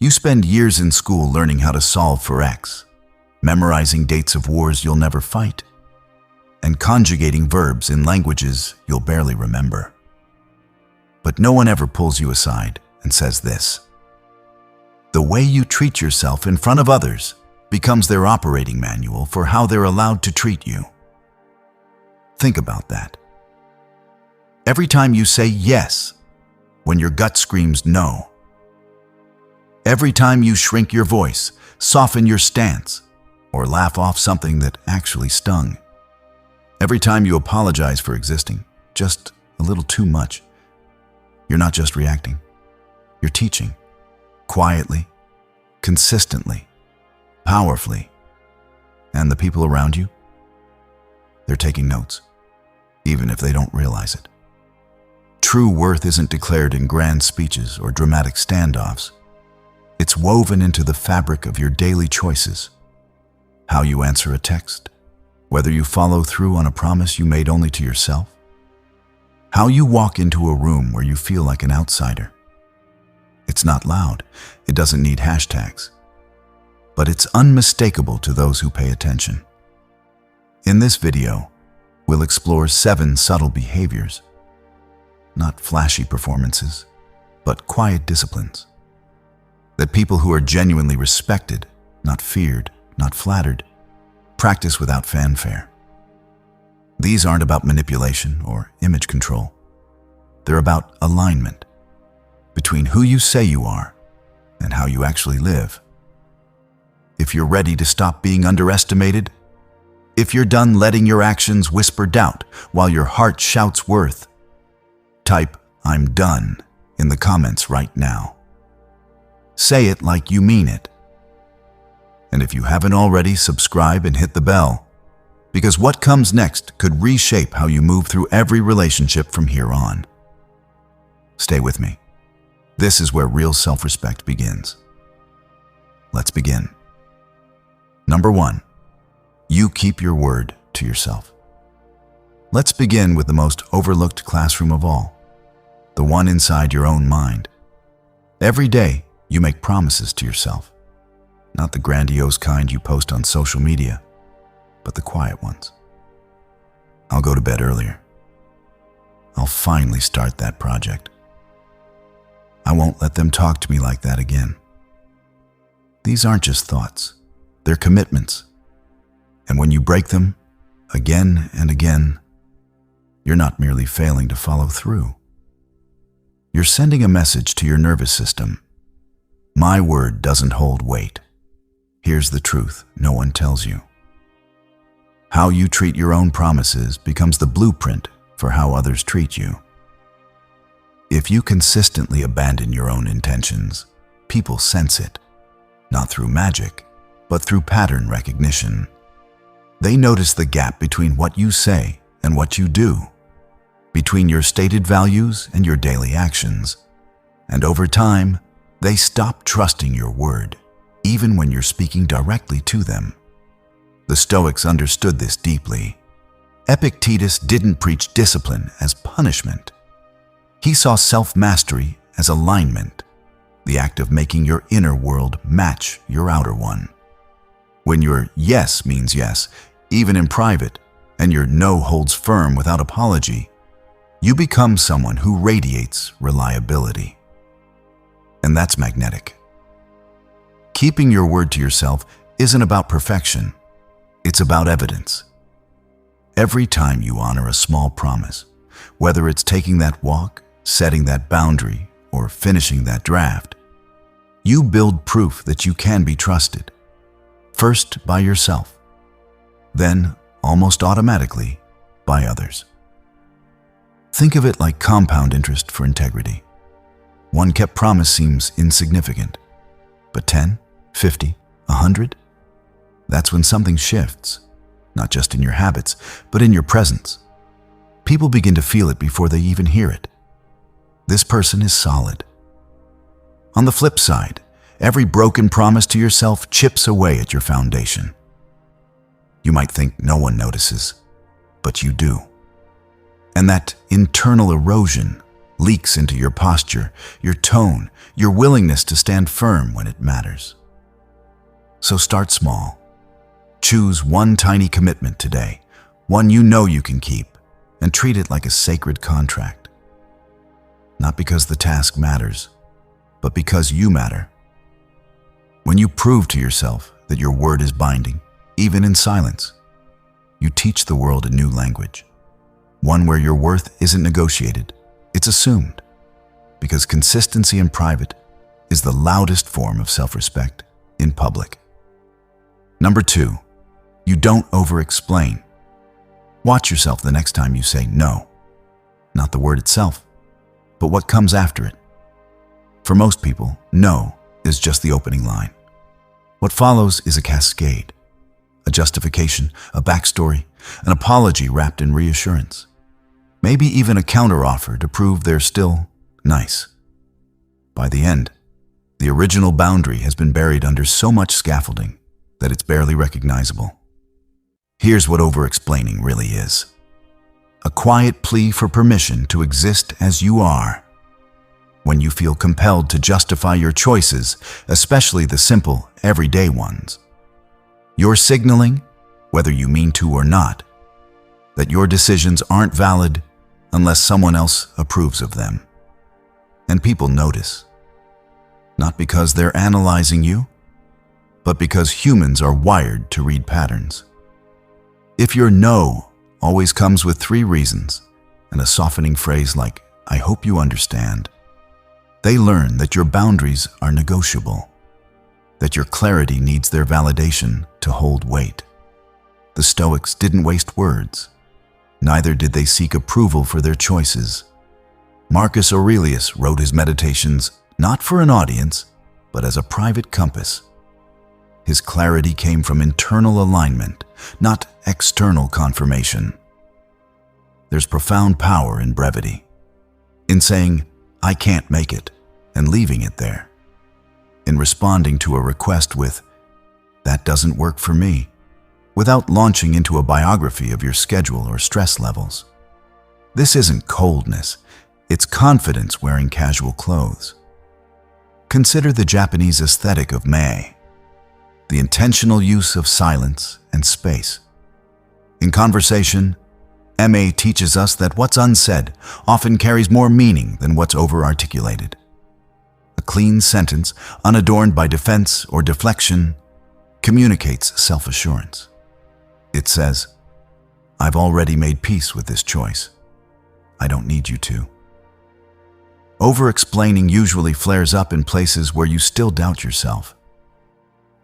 You spend years in school learning how to solve for X, memorizing dates of wars you'll never fight, and conjugating verbs in languages you'll barely remember. But no one ever pulls you aside and says this: the way you treat yourself in front of others becomes their operating manual for how they're allowed to treat you. Think about that. Every time you say yes when your gut screams no, every time you shrink your voice, soften your stance, or laugh off something that actually stung, every time you apologize for existing just a little too much, you're not just reacting, you're teaching, quietly, consistently, powerfully. And the people around you, they're taking notes, even if they don't realize it. True worth isn't declared in grand speeches or dramatic standoffs. It's woven into the fabric of your daily choices. How you answer a text, whether you follow through on a promise you made only to yourself, how you walk into a room where you feel like an outsider. It's not loud, it doesn't need hashtags, but it's unmistakable to those who pay attention. In this video, we'll explore 7 subtle behaviors, not flashy performances, but quiet disciplines, that people who are genuinely respected, not feared, not flattered, practice without fanfare. These aren't about manipulation or image control. They're about alignment between who you say you are and how you actually live. If you're ready to stop being underestimated, if you're done letting your actions whisper doubt while your heart shouts worth, type "I'm done" in the comments right now. Say it like you mean it. And if you haven't already, subscribe and hit the bell, because what comes next could reshape how you move through every relationship from here on. Stay with me. This is where real self-respect begins. Let's begin. Number 1, you keep your word to yourself. Let's begin with the most overlooked classroom of all, the one inside your own mind. Every day, you make promises to yourself, not the grandiose kind you post on social media, but the quiet ones. I'll go to bed earlier. I'll finally start that project. I won't let them talk to me like that again. These aren't just thoughts, they're commitments. And when you break them, again and again, you're not merely failing to follow through. You're sending a message to your nervous system. My word doesn't hold weight. Here's the truth no one tells you. How you treat your own promises becomes the blueprint for how others treat you. If you consistently abandon your own intentions, people sense it, not through magic, but through pattern recognition. They notice the gap between what you say and what you do, between your stated values and your daily actions. And over time, they stop trusting your word, even when you're speaking directly to them. The Stoics understood this deeply. Epictetus didn't preach discipline as punishment. He saw self-mastery as alignment, the act of making your inner world match your outer one. When your yes means yes, even in private, and your no holds firm without apology, you become someone who radiates reliability. And that's magnetic. Keeping your word to yourself isn't about perfection. It's about evidence. Every time you honor a small promise, whether it's taking that walk, setting that boundary, or finishing that draft, you build proof that you can be trusted. First by yourself, then almost automatically by others. Think of it like compound interest for integrity. One kept promise seems insignificant, but 10, 50, 100? That's when something shifts, not just in your habits, but in your presence. People begin to feel it before they even hear it. This person is solid. On the flip side, every broken promise to yourself chips away at your foundation. You might think no one notices, but you do. And that internal erosion leaks into your posture, your tone, your willingness to stand firm when it matters. So start small. Choose one tiny commitment today, one you know you can keep, and treat it like a sacred contract. Not because the task matters, but because you matter. When you prove to yourself that your word is binding, even in silence, you teach the world a new language, one where your worth isn't negotiated, it's assumed, because consistency in private is the loudest form of self-respect in public. Number 2, you don't over-explain. Watch yourself the next time you say no, not the word itself, but what comes after it. For most people, no is just the opening line. What follows is a cascade, a justification, a backstory, an apology wrapped in reassurance, maybe even a counteroffer to prove they're still nice. By the end, the original boundary has been buried under so much scaffolding that it's barely recognizable. Here's what over-explaining really is: a quiet plea for permission to exist as you are. When you feel compelled to justify your choices, especially the simple, everyday ones, you're signaling, whether you mean to or not, that your decisions aren't valid unless someone else approves of them. And people notice, not because they're analyzing you, but because humans are wired to read patterns. If your no always comes with 3 reasons and a softening phrase like, "I hope you understand," they learn that your boundaries are negotiable, that your clarity needs their validation to hold weight. The Stoics didn't waste words. Neither did they seek approval for their choices. Marcus Aurelius wrote his meditations not for an audience, but as a private compass. His clarity came from internal alignment, not external confirmation. There's profound power in brevity, in saying, "I can't make it," and leaving it there. In responding to a request with, "That doesn't work for me," without launching into a biography of your schedule or stress levels. This isn't coldness, it's confidence wearing casual clothes. Consider the Japanese aesthetic of Mei, the intentional use of silence and space. In conversation, MA teaches us that what's unsaid often carries more meaning than what's over-articulated. A clean sentence, unadorned by defense or deflection, communicates self-assurance. It says, "I've already made peace with this choice. I don't need you to." Over-explaining usually flares up in places where you still doubt yourself.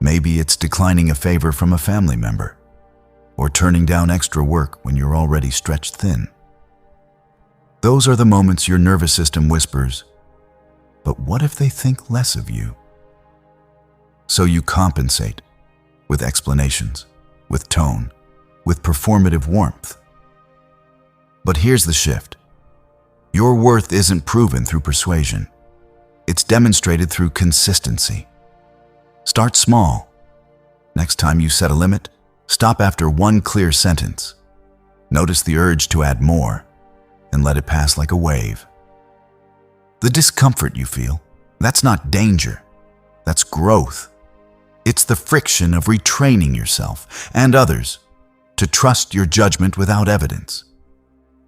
Maybe it's declining a favor from a family member, or turning down extra work when you're already stretched thin. Those are the moments your nervous system whispers, "But what if they think less of you?" So you compensate with explanations, with tone, with performative warmth. But here's the shift. Your worth isn't proven through persuasion. It's demonstrated through consistency. Start small. Next time you set a limit, stop after one clear sentence. Notice the urge to add more, and let it pass like a wave. The discomfort you feel, that's not danger, that's growth. It's the friction of retraining yourself and others to trust your judgment without evidence.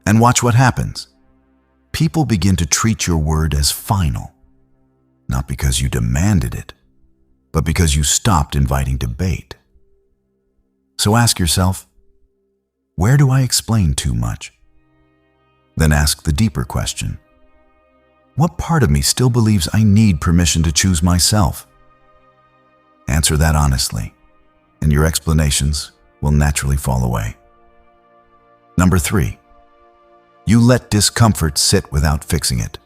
And watch what happens. People begin to treat your word as final, not because you demanded it, but because you stopped inviting debate. So ask yourself, where do I explain too much? Then ask the deeper question. What part of me still believes I need permission to choose myself? Answer that honestly, and your explanations will naturally fall away. Number 3, you let discomfort sit without fixing it.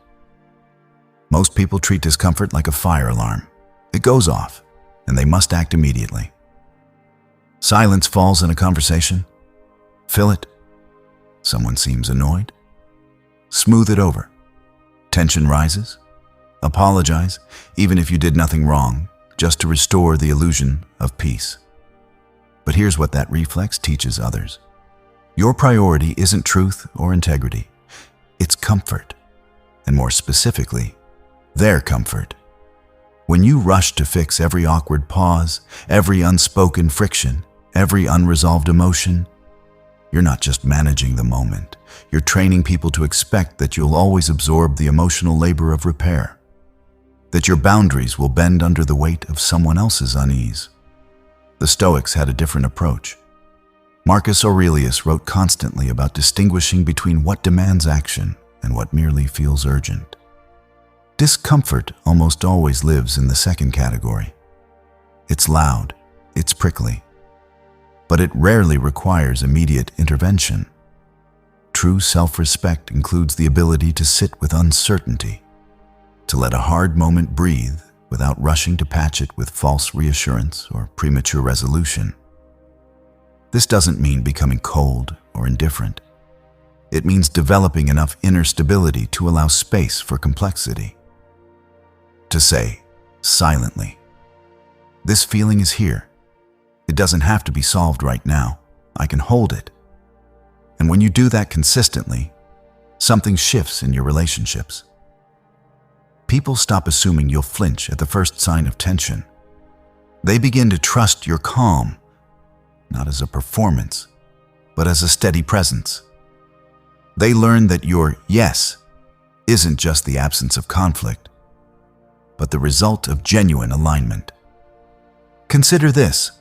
Most people treat discomfort like a fire alarm. It goes off, and they must act immediately. Silence falls in a conversation. Fill it. Someone seems annoyed. Smooth it over. Tension rises. Apologize, even if you did nothing wrong, just to restore the illusion of peace. But here's what that reflex teaches others. Your priority isn't truth or integrity. It's comfort. and more specifically, their comfort. When you rush to fix every awkward pause, every unspoken friction, every unresolved emotion, you're not just managing the moment. You're training people to expect that you'll always absorb the emotional labor of repair, that your boundaries will bend under the weight of someone else's unease. The Stoics had a different approach. Marcus Aurelius wrote constantly about distinguishing between what demands action and what merely feels urgent. Discomfort almost always lives in the second category. It's loud, it's prickly, but it rarely requires immediate intervention. True self-respect includes the ability to sit with uncertainty, to let a hard moment breathe without rushing to patch it with false reassurance or premature resolution. This doesn't mean becoming cold or indifferent. It means developing enough inner stability to allow space for complexity. To say, silently, "This feeling is here. It doesn't have to be solved right now. I can hold it." And when you do that consistently, something shifts in your relationships. People stop assuming you'll flinch at the first sign of tension. They begin to trust your calm, not as a performance, but as a steady presence. They learn that your yes isn't just the absence of conflict, but the result of genuine alignment. Consider this: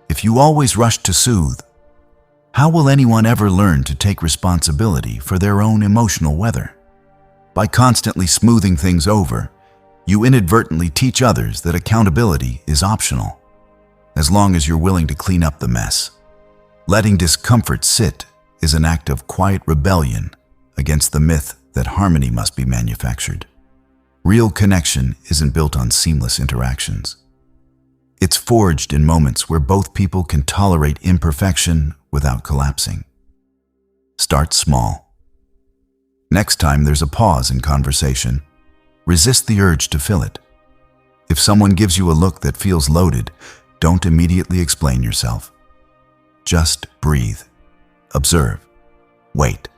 if you always rush to soothe, how will anyone ever learn to take responsibility for their own emotional weather? By constantly smoothing things over, you inadvertently teach others that accountability is optional, as long as you're willing to clean up the mess. Letting discomfort sit is an act of quiet rebellion against the myth that harmony must be manufactured. Real connection isn't built on seamless interactions. It's forged in moments where both people can tolerate imperfection without collapsing. Start small. Next time there's a pause in conversation, resist the urge to fill it. If someone gives you a look that feels loaded, don't immediately explain yourself. Just breathe, observe, wait.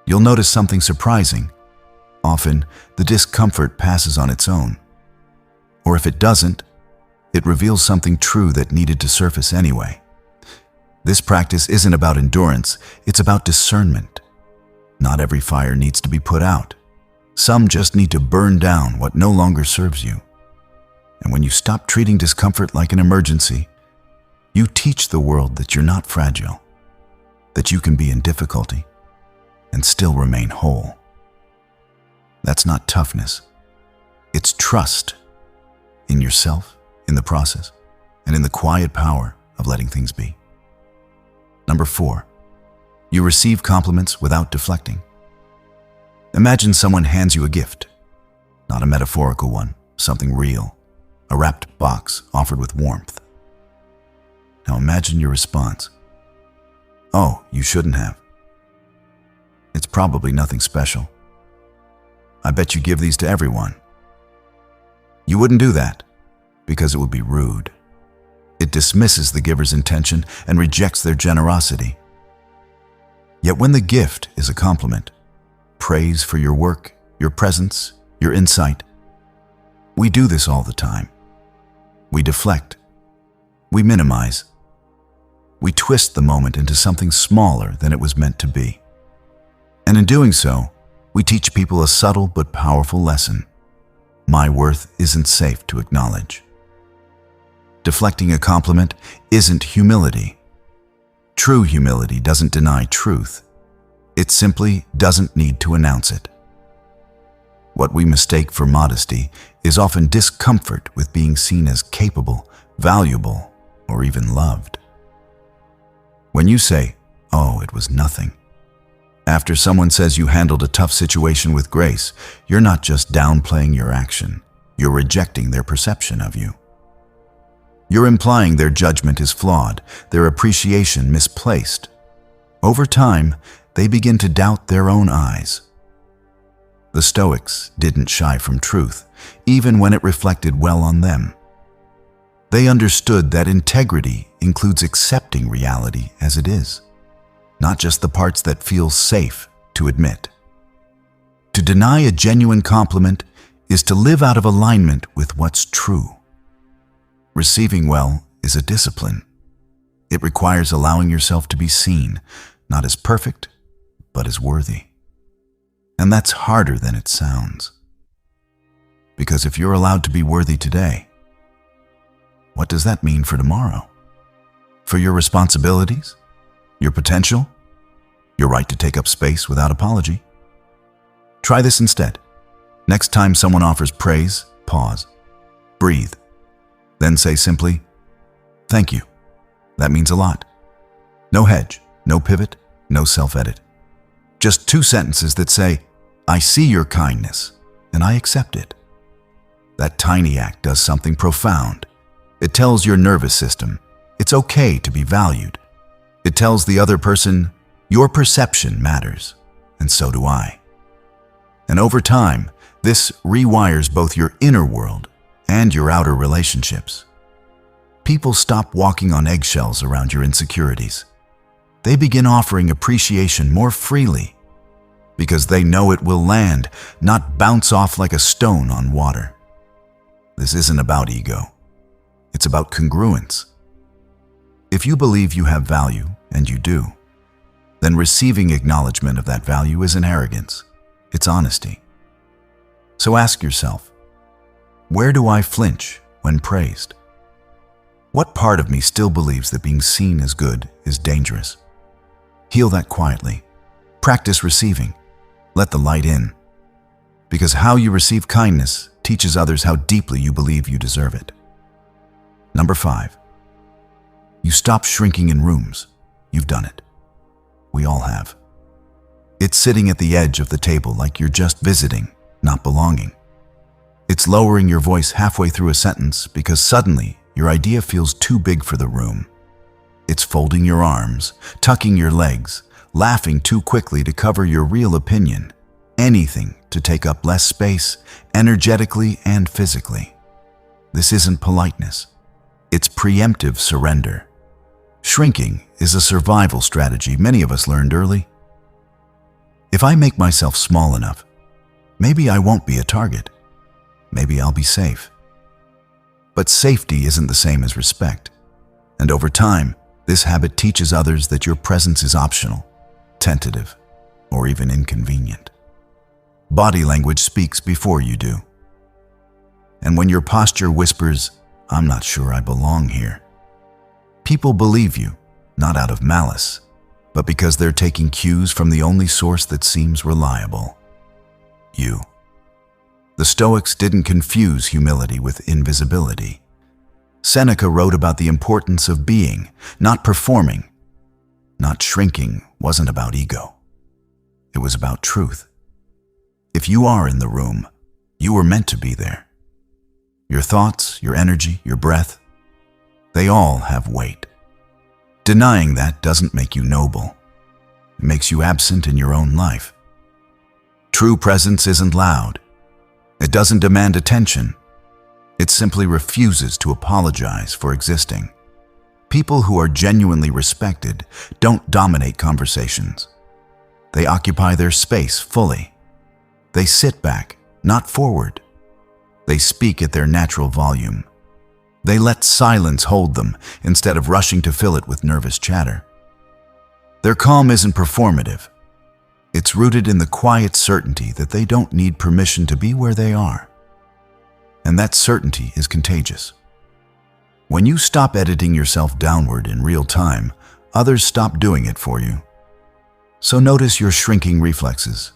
You'll notice something surprising. Often, the discomfort passes on its own. Or if it doesn't, it reveals something true that needed to surface anyway. This practice isn't about endurance, it's about discernment. Not every fire needs to be put out. Some just need to burn down what no longer serves you. And when you stop treating discomfort like an emergency, you teach the world that you're not fragile, that you can be in difficulty and still remain whole. That's not toughness. It's trust in yourself, in the process, and in the quiet power of letting things be. Number 4, you receive compliments without deflecting. Imagine someone hands you a gift, not a metaphorical one, something real, a wrapped box offered with warmth. Now imagine your response. "Oh, you shouldn't have. It's probably nothing special. I bet you give these to everyone." You wouldn't do that because it would be rude. It dismisses the giver's intention and rejects their generosity. Yet when the gift is a compliment, praise for your work, your presence, your insight, we do this all the time. We deflect. We minimize. We twist the moment into something smaller than it was meant to be. And in doing so, we teach people a subtle but powerful lesson. My worth isn't safe to acknowledge. Deflecting a compliment isn't humility. True humility doesn't deny truth. It simply doesn't need to announce it. What we mistake for modesty is often discomfort with being seen as capable, valuable, or even loved. When you say, "Oh, it was nothing," after someone says you handled a tough situation with grace, you're not just downplaying your action, you're rejecting their perception of you. You're implying their judgment is flawed, their appreciation misplaced. Over time, they begin to doubt their own eyes. The Stoics didn't shy from truth, even when it reflected well on them. They understood that integrity includes accepting reality as it is, not just the parts that feel safe to admit. To deny a genuine compliment is to live out of alignment with what's true. Receiving well is a discipline. It requires allowing yourself to be seen, not as perfect, but as worthy. And that's harder than it sounds. Because if you're allowed to be worthy today, what does that mean for tomorrow? For your responsibilities, your potential, your right to take up space without apology? Try this instead. Next time someone offers praise, pause, breathe, then say simply, "Thank you. That means a lot." No hedge, no pivot, no self-edit. Just 2 sentences that say, "I see your kindness, and I accept it." That tiny act does something profound. It tells your nervous system it's okay to be valued. It tells the other person, your perception matters, and so do I. And over time, this rewires both your inner world and your outer relationships. People stop walking on eggshells around your insecurities. They begin offering appreciation more freely because they know it will land, not bounce off like a stone on water. This isn't about ego. It's about congruence. If you believe you have value, and you do, then receiving acknowledgement of that value isn't arrogance, it's honesty. So ask yourself, where do I flinch when praised? What part of me still believes that being seen as good is dangerous? Heal that quietly. Practice receiving. Let the light in. Because how you receive kindness teaches others how deeply you believe you deserve it. Number 5. You stop shrinking in rooms. You've done it. We all have. It's sitting at the edge of the table like you're just visiting, not belonging. It's lowering your voice halfway through a sentence because suddenly your idea feels too big for the room. It's folding your arms, tucking your legs, laughing too quickly to cover your real opinion. Anything to take up less space, energetically and physically. This isn't politeness. It's preemptive surrender. Shrinking is a survival strategy many of us learned early. If I make myself small enough, maybe I won't be a target. Maybe I'll be safe. But safety isn't the same as respect. And over time, this habit teaches others that your presence is optional, tentative, or even inconvenient. Body language speaks before you do. And when your posture whispers, "I'm not sure I belong here," people believe you, not out of malice, but because they're taking cues from the only source that seems reliable: you. The Stoics didn't confuse humility with invisibility. Seneca wrote about the importance of being, not performing. Not shrinking wasn't about ego. It was about truth. If you are in the room, you were meant to be there. Your thoughts, your energy, your breath, they all have weight. Denying that doesn't make you noble. It makes you absent in your own life. True presence isn't loud. It doesn't demand attention. It simply refuses to apologize for existing. People who are genuinely respected don't dominate conversations. They occupy their space fully. They sit back, not forward. They speak at their natural volume. They let silence hold them instead of rushing to fill it with nervous chatter. Their calm isn't performative. It's rooted in the quiet certainty that they don't need permission to be where they are. And that certainty is contagious. When you stop editing yourself downward in real time, others stop doing it for you. So notice your shrinking reflexes.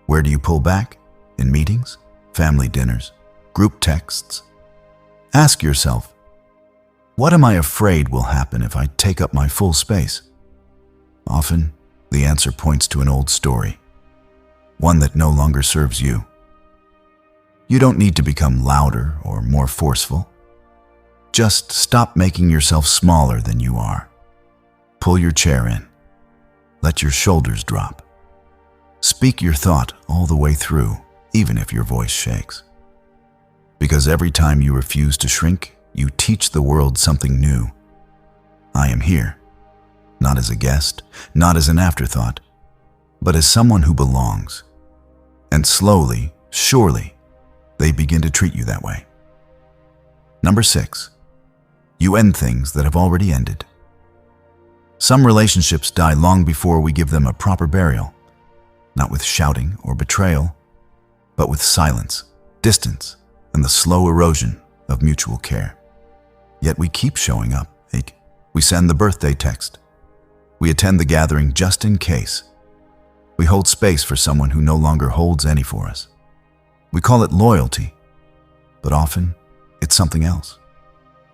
Where do you pull back? In meetings, family dinners, group texts? Ask yourself, what am I afraid will happen if I take up my full space? Often, the answer points to an old story, one that no longer serves you. You don't need to become louder or more forceful. Just stop making yourself smaller than you are. Pull your chair in. Let your shoulders drop. Speak your thought all the way through, even if your voice shakes. Because every time you refuse to shrink, you teach the world something new. I am here, not as a guest, not as an afterthought, but as someone who belongs. And slowly, surely, they begin to treat you that way. Number 6, you end things that have already ended. Some relationships die long before we give them a proper burial, not with shouting or betrayal, but with silence, distance, and the slow erosion of mutual care. Yet we keep showing up. We send the birthday text. We attend the gathering just in case. We hold space for someone who no longer holds any for us. We call it loyalty, but often it's something else.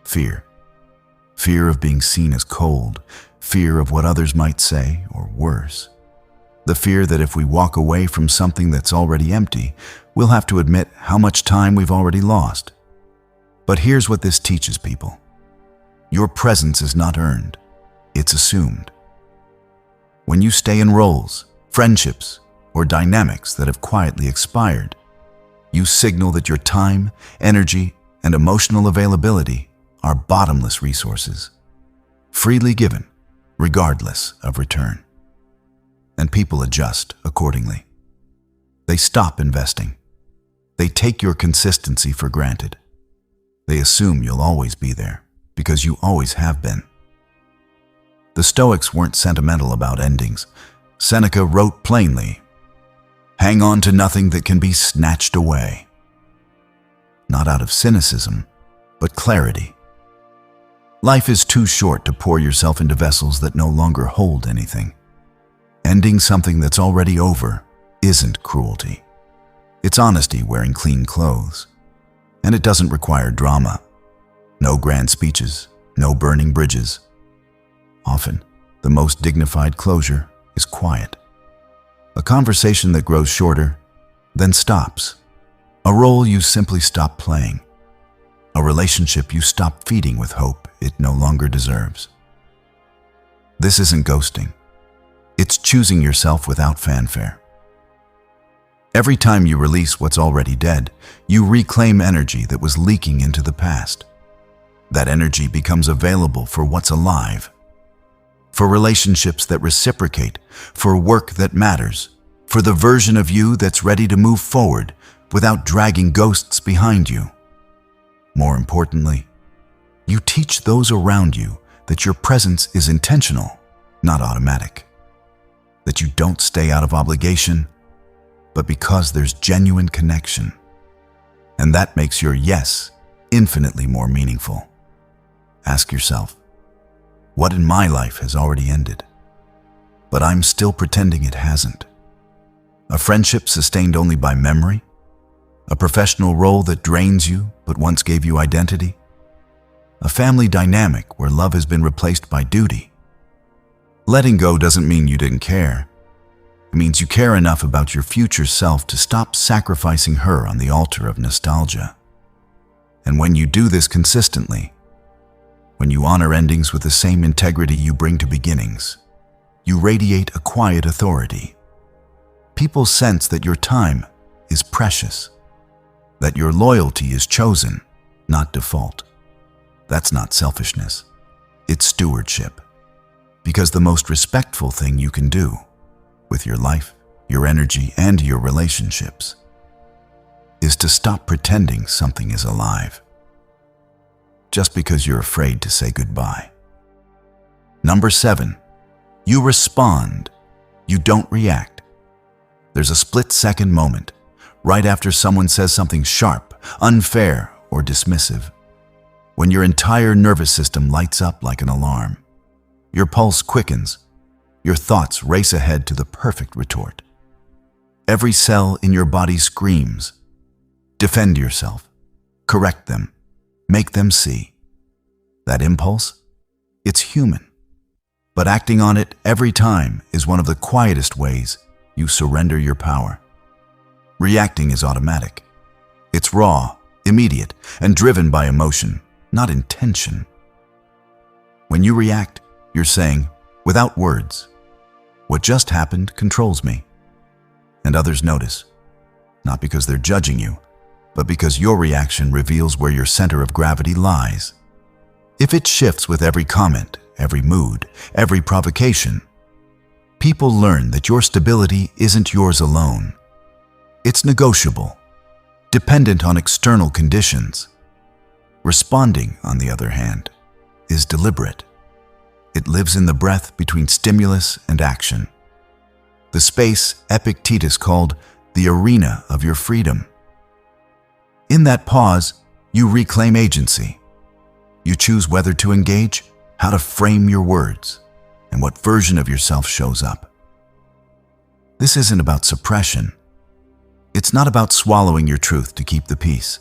Fear. Fear of being seen as cold, fear of what others might say, or worse. The fear that if we walk away from something that's already empty, we'll have to admit how much time we've already lost. But here's what this teaches people. Your presence is not earned, it's assumed. When you stay in roles, friendships, or dynamics that have quietly expired, you signal that your time, energy, and emotional availability are bottomless resources, freely given, regardless of return. And people adjust accordingly. They stop investing. They take your consistency for granted. They assume you'll always be there because you always have been. The Stoics weren't sentimental about endings. Seneca wrote plainly, "Hang on to nothing that can be snatched away." Not out of cynicism, but clarity. Life is too short to pour yourself into vessels that no longer hold anything. Ending something that's already over isn't cruelty. It's honesty wearing clean clothes. And it doesn't require drama. No grand speeches, no burning bridges. Often, the most dignified closure is quiet. A conversation that grows shorter, then stops. A role you simply stop playing. A relationship you stop feeding with hope it no longer deserves. This isn't ghosting. It's choosing yourself without fanfare. Every time you release what's already dead, you reclaim energy that was leaking into the past. That energy becomes available for what's alive. For relationships that reciprocate, for work that matters, for the version of you that's ready to move forward without dragging ghosts behind you. More importantly, you teach those around you that your presence is intentional, not automatic. That you don't stay out of obligation, but because there's genuine connection. And that makes your yes infinitely more meaningful. Ask yourself, what in my life has already ended, but I'm still pretending it hasn't? A friendship sustained only by memory? A professional role that drains you but once gave you identity? A family dynamic where love has been replaced by duty? Letting go doesn't mean you didn't care. It means you care enough about your future self to stop sacrificing her on the altar of nostalgia. And when you do this consistently, when you honor endings with the same integrity you bring to beginnings, you radiate a quiet authority. People sense that your time is precious, that your loyalty is chosen, not default. That's not selfishness. It's stewardship. Because the most respectful thing you can do with your life, your energy, and your relationships is to stop pretending something is alive just because you're afraid to say goodbye. Number 7, you respond. You don't react. There's a split-second moment right after someone says something sharp, unfair, or dismissive, when your entire nervous system lights up like an alarm. Your pulse quickens. Your thoughts race ahead to the perfect retort. Every cell in your body screams. Defend yourself. Correct them. Make them see. That impulse? It's human. But acting on it every time is one of the quietest ways you surrender your power. Reacting is automatic. It's raw, immediate, and driven by emotion, not intention. When you react, you're saying, without words, what just happened controls me. And others notice, not because they're judging you, but because your reaction reveals where your center of gravity lies. If it shifts with every comment, every mood, every provocation, people learn that your stability isn't yours alone. It's negotiable, dependent on external conditions. Responding, on the other hand, is deliberate. It lives in the breath between stimulus and action. The space Epictetus called the arena of your freedom. In that pause, you reclaim agency. You choose whether to engage, how to frame your words, and what version of yourself shows up. This isn't about suppression. It's not about swallowing your truth to keep the peace.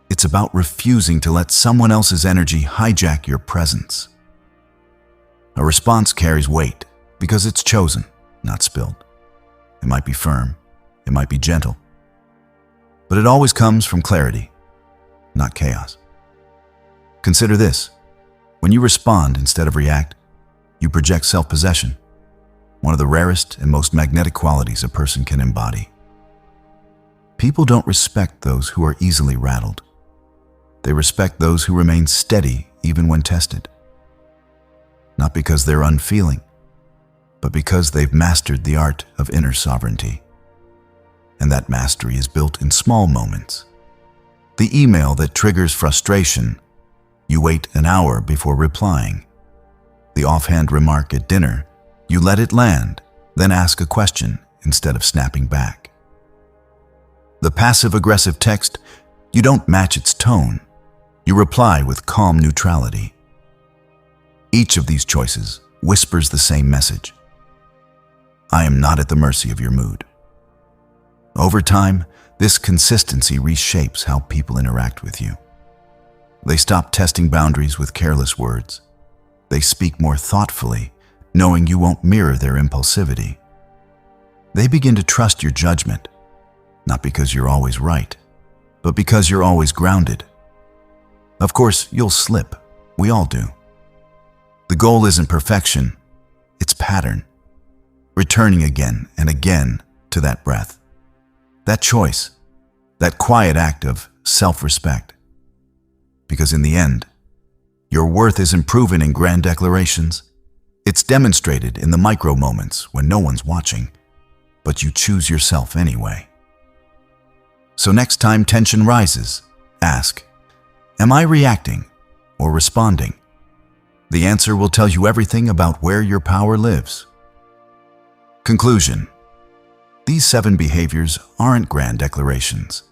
It's about refusing to let someone else's energy hijack your presence. A response carries weight because it's chosen, not spilled. It might be firm, it might be gentle, but it always comes from clarity, not chaos. Consider this: when you respond instead of react, you project self-possession, one of the rarest and most magnetic qualities a person can embody. People don't respect those who are easily rattled. They respect those who remain steady even when tested. Not because they're unfeeling, but because they've mastered the art of inner sovereignty. And that mastery is built in small moments. The email that triggers frustration, you wait an hour before replying. The offhand remark at dinner, you let it land, then ask a question instead of snapping back. The passive-aggressive text, you don't match its tone. You reply with calm neutrality. Each of these choices whispers the same message: I am not at the mercy of your mood. Over time, this consistency reshapes how people interact with you. They stop testing boundaries with careless words. They speak more thoughtfully, knowing you won't mirror their impulsivity. They begin to trust your judgment, not because you're always right, but because you're always grounded. Of course, you'll slip. We all do. The goal isn't perfection, it's pattern. Returning again and again to that breath, that choice, that quiet act of self-respect. Because in the end, your worth isn't proven in grand declarations. It's demonstrated in the micro moments when no one's watching, but you choose yourself anyway. So next time tension rises, ask, am I reacting or responding? The answer will tell you everything about where your power lives. Conclusion: these 7 behaviors aren't grand declarations.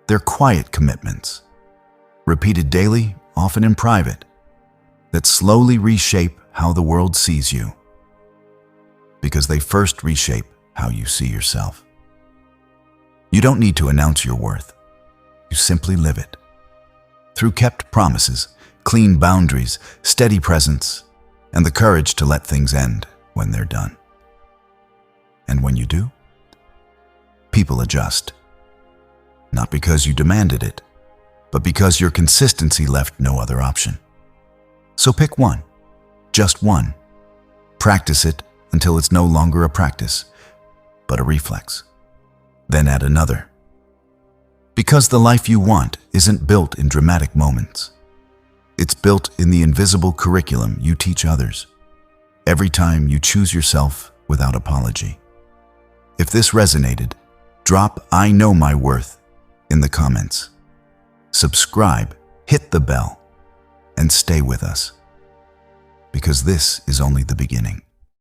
They're quiet commitments, repeated daily, often in private, that slowly reshape how the world sees you. Because they first reshape how you see yourself. You don't need to announce your worth. You simply live it. Through kept promises, clean boundaries, steady presence, and the courage to let things end when they're done. And when you do, people adjust. Not because you demanded it, but because your consistency left no other option. So pick one, just one. Practice it until it's no longer a practice, but a reflex. Then add another. Because the life you want isn't built in dramatic moments. It's built in the invisible curriculum you teach others, every time you choose yourself without apology. If this resonated, drop "I know my worth" in the comments. Subscribe, hit the bell, and stay with us. Because this is only the beginning.